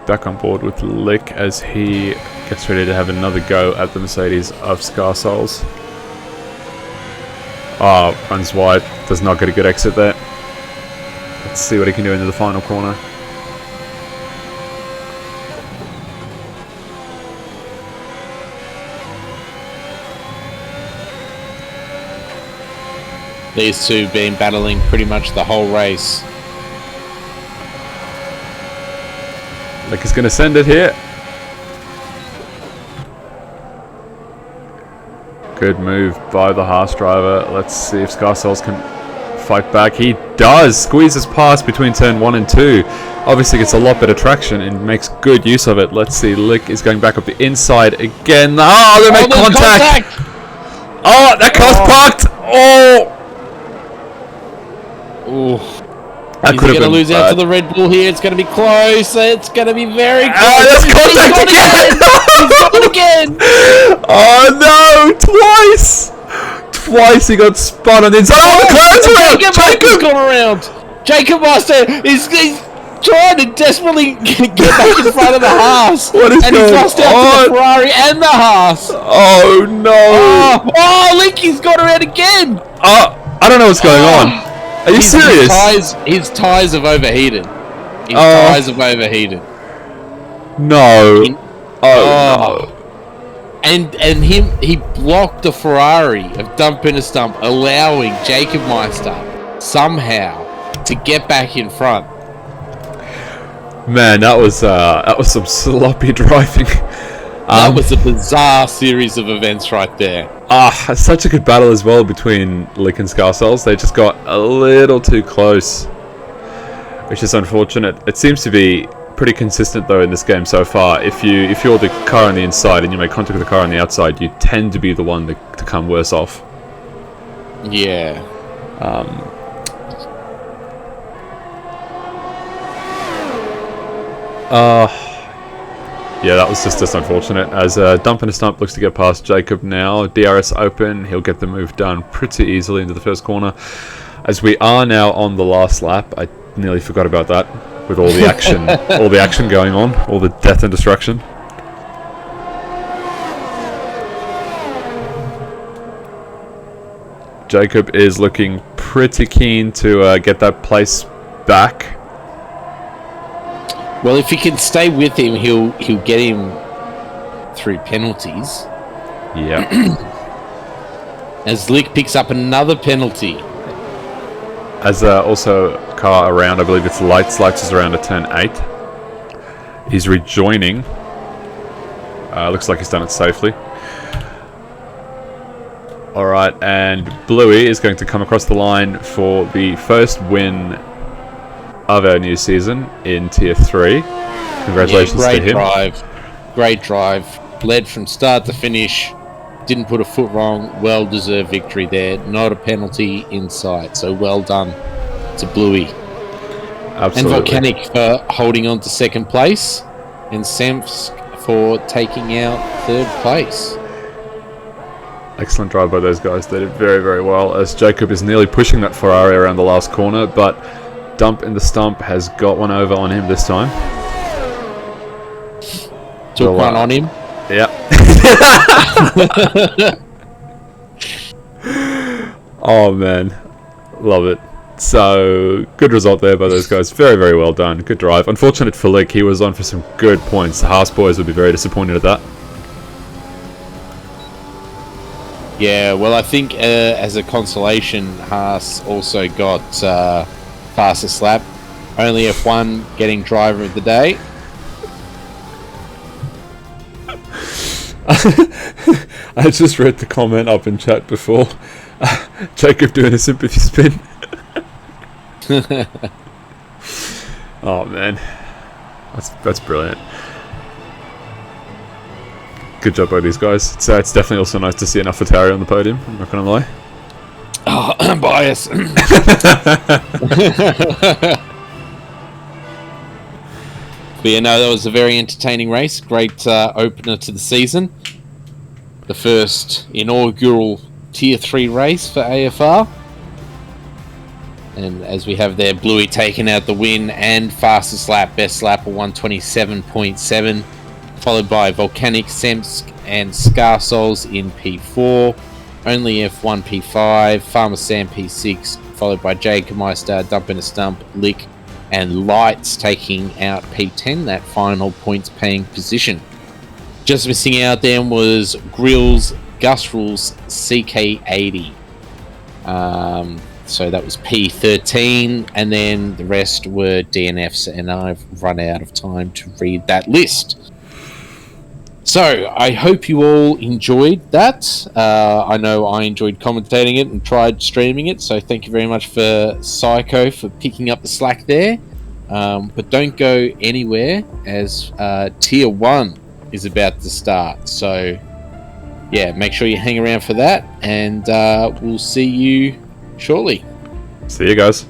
Back on board with Lick as he gets ready to have another go at the Mercedes of Scarsell's. Runs wide, does not get a good exit there. Let's see what he can do into the final corner. These two been battling pretty much the whole race. Lick is going to send it here. Good move by the Haas driver. Let's see if Scarsell's can fight back. He does! Squeezes past between turn 1 and 2. Obviously gets a lot better traction and makes good use of it. Let's see, Lick is going back up the inside again. Oh, they make contact! Oh, that car's parked! Oh! He's going to lose out to the Red Bull here. It's going to be close. It's going to be very close. That's contact again! He's gone again! Oh no! Twice! Twice he got spun on the inside. Oh, the cloud's around! Jacob's gone around! Jacob Master is trying to desperately get back in front of the Haas. What is going on? And he's lost out to the Ferrari and the Haas. Oh no! Oh, Linky's got around again! I don't know what's going on. Are you serious? His tyres have overheated. His tyres have overheated. No. No. And he blocked the Ferrari of dump in a stump, allowing Jacob Meister somehow to get back in front. Man, that was some sloppy driving. That was a bizarre series of events right there. Such a good battle as well between Lick and Scarsell's. They just got a little too close, which is unfortunate. It seems to be pretty consistent though in this game so far. If you're the car on the inside and you make contact with the car on the outside, you tend to be the one to come worse off. Yeah. Yeah, that was just unfortunate. As Dump and a Stump looks to get past Jacob now. DRS open. He'll get the move done pretty easily into the first corner. As we are now on the last lap, I nearly forgot about that. With all the action, all the action going on, all the death and destruction. Jacob is looking pretty keen to get that place back. Well, if he can stay with him, he'll get him through penalties. Yeah. As Lick picks up another penalty. As also car around, I believe it's Lights. Lights is around a turn 8. He's rejoining. Looks like he's done it safely. Alright, and Bluey is going to come across the line for the first win of our new season in Tier 3. Congratulations to him. Great drive. Led from start to finish. Didn't put a foot wrong. Well-deserved victory there. Not a penalty in sight. So well done to Bluey. Absolutely. And Volcanic for holding on to second place. And Semsk for taking out third place. Excellent drive by those guys. They did very, very well. As Jacob is nearly pushing that Ferrari around the last corner, but Dump in the Stump has got one over on him this time. Took one on him. Yep. Oh man, love it. So good result there by those guys. Very, very well done. Good drive. Unfortunate for Lick. He was on for some good points. The Haas boys would be very disappointed at that. Yeah, well, I think as a consolation, Haas also got fastest lap. Only F1 getting driver of the day. I just read the comment up in chat before. Jacob doing a sympathy spin. Oh man, that's brilliant. Good job by these guys. It's definitely also nice to see an AlphaTauri on the podium, I'm not gonna lie. Oh, I'm biased. But yeah, no, that was a very entertaining race. Great opener to the season. The first inaugural Tier 3 race for AFR. And as we have there, Bluey taking out the win and fastest lap, best lap of 127.7. Followed by Volcanic, Semsk and Scarsouls in P4. Only F1 P5, Farmer Sam P6, followed by Jacob Meister, Dump and a Stump, Lick and Lights taking out P10, that final points paying position. Just missing out then was Grills, Gus Rules, CK80. So that was P13, and then the rest were DNFs, and I've run out of time to read that list. So, I hope you all enjoyed that. I know I enjoyed commentating it and tried streaming it, so thank you very much for Psycho for picking up the slack there. But don't go anywhere, as Tier 1 is about to start. So, yeah, make sure you hang around for that, and we'll see you shortly. See you guys.